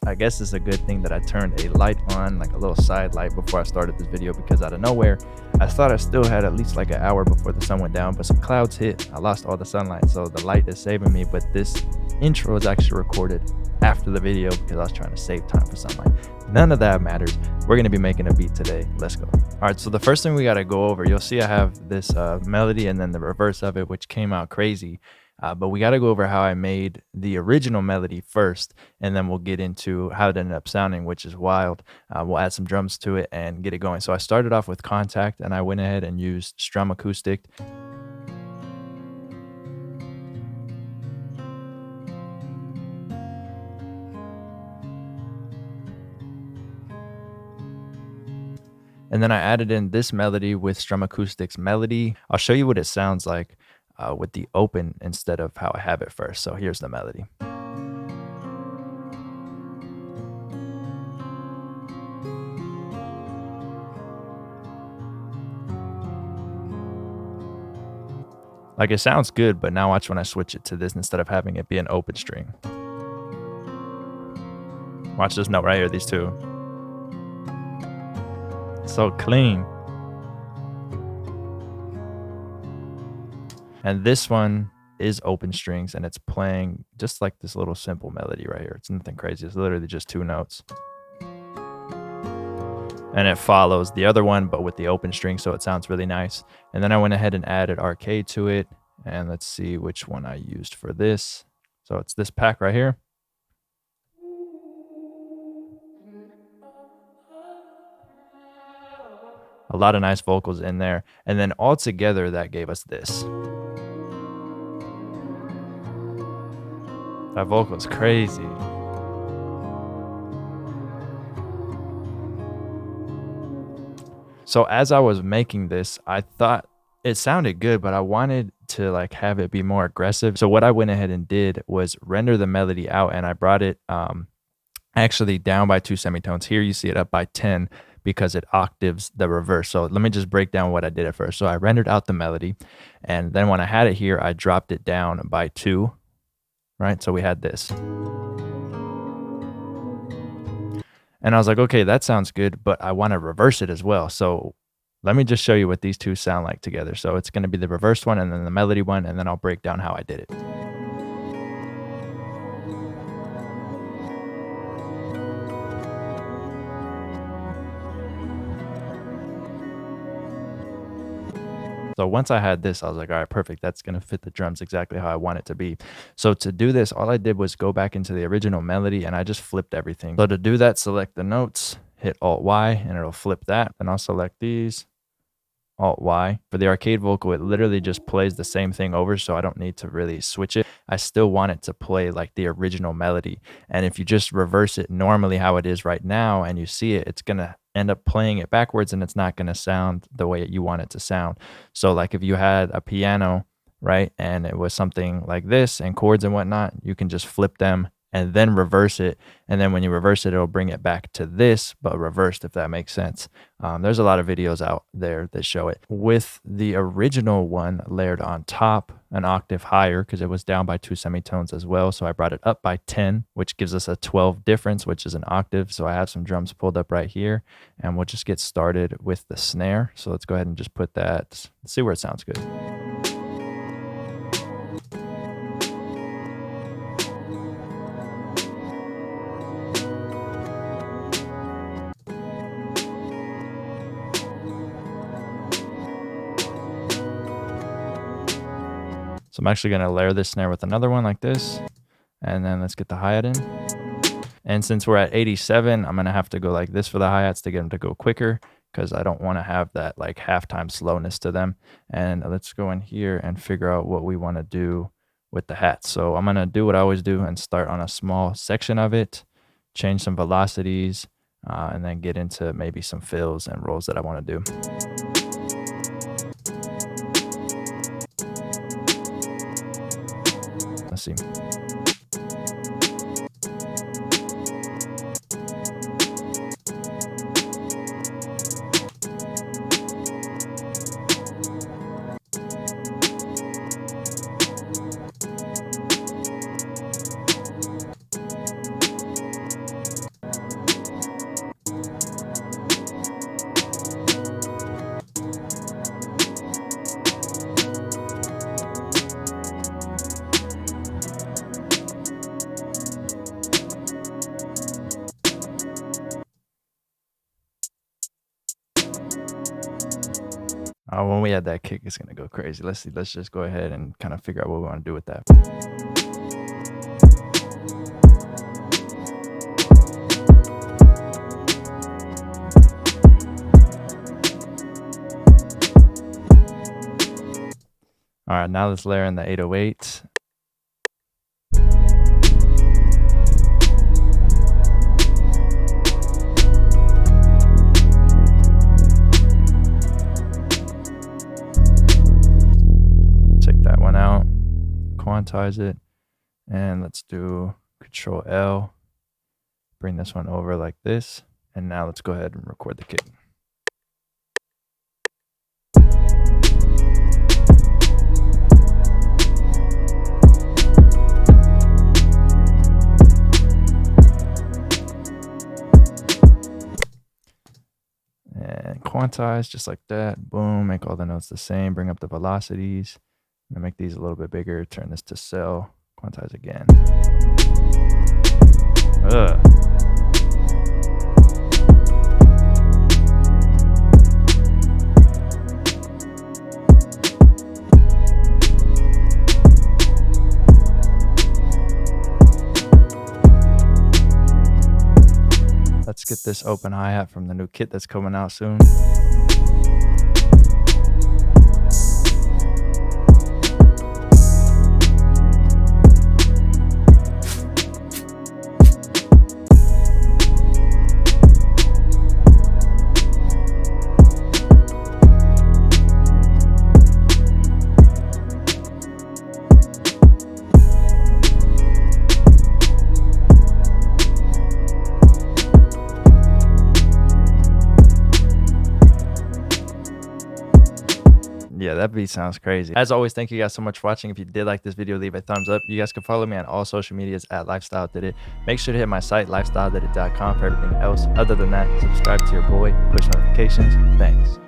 I guess it's a good thing that I turned a light on, like a little side light, before I started this video, because out of nowhere, I thought I still had at least like an hour before the sun went down, but some clouds hit. I lost all the sunlight, so the light is saving me. But this intro is actually recorded after the video because I was trying to save time for sunlight. None of that matters. We're going to be making a beat today. Let's go. All right, so the first thing we got to go over, you'll see I have this melody and then the reverse of it, which came out crazy. But we got to go over how I made the original melody first, and then we'll get into how it ended up sounding, which is wild. We'll add some drums to it and get it going. So I started off with Kontakt, and I went ahead and used Strum Acoustic. And then I added in this melody with Strum Acoustic's melody. I'll show you what it sounds like with the open instead of how I have it first. So here's the melody. Like, it sounds good, but now watch when I switch it to this instead of having it be an open string. Watch this note right here, these two. So clean. And this one is open strings, and it's playing just like this little simple melody right here. It's nothing crazy. It's literally just two notes. And it follows the other one, but with the open string, so it sounds really nice. And then I went ahead and added arcade to it. And let's see which one I used for this. So it's this pack right here. A lot of nice vocals in there. And then all together, that gave us this. That vocal's crazy. So as I was making this, I thought it sounded good, but I wanted to like have it be more aggressive. So what I went ahead and did was render the melody out, and I brought it actually down by 2 semitones. Here you see it up by 10 because it octaves the reverse. So let me just break down what I did at first. So I rendered out the melody, and then when I had it here, I dropped it down by 2. Right? So we had this. And I was like, okay, that sounds good, but I want to reverse it as well. So let me just show you what these two sound like together. So it's going to be the reverse one and then the melody one, and then I'll break down how I did it. So once I had this, I was like, all right, perfect. That's going to fit the drums exactly how I want it to be. So to do this, all I did was go back into the original melody, and I just flipped everything. So to do that, select the notes, hit Alt-Y, and it'll flip that. And I'll select these, Alt-Y. For the arcade vocal, it literally just plays the same thing over, so I don't need to really switch it. I still want it to play like the original melody. And if you just reverse it normally how it is right now and you see it, it's going to end up playing it backwards, and it's not going to sound the way you want it to sound. So like if you had a piano, right, and it was something like this and chords and whatnot, you can just flip them and then reverse it. And then when you reverse it, it'll bring it back to this, but reversed, if that makes sense. There's a lot of videos out there that show it. With the original one layered on top, an octave higher, because it was down by 2 semitones as well. So I brought it up by 10, which gives us a 12 difference, which is an octave. So I have some drums pulled up right here, and we'll just get started with the snare. So let's go ahead and just put that, let's see where it sounds good. So I'm actually going to layer this snare with another one like this, and then let's get the hi-hat in. And since we're at 87, I'm going to have to go like this for the hi-hats to get them to go quicker, because I don't want to have that like halftime slowness to them. And let's go in here and figure out what we want to do with the hats. So I'm going to do what I always do and start on a small section of it, change some velocities, and then get into maybe some fills and rolls that I want to do. Let's see. When we add that kick, it's gonna go crazy. Let's see. Let's just go ahead and kind of figure out what we want to do with that. All right, now let's layer in the 808. Check that one out, quantize it, and let's do Control L. Bring this one over like this, and now let's go ahead and record the kick. And quantize just like that. Boom, make all the notes the same, bring up the velocities. I'm gonna make these a little bit bigger, turn this to cell, quantize again. Let's get this open hi-hat from the new kit that's coming out soon. Yeah, that beat sounds crazy. As always, thank you guys so much for watching. If you did like this video, leave a thumbs up. You guys can follow me on all social medias at Lifestyle Did It. Make sure to hit my site, lifestyledidit.com, for everything else. Other than that, subscribe to your boy, push notifications. Thanks.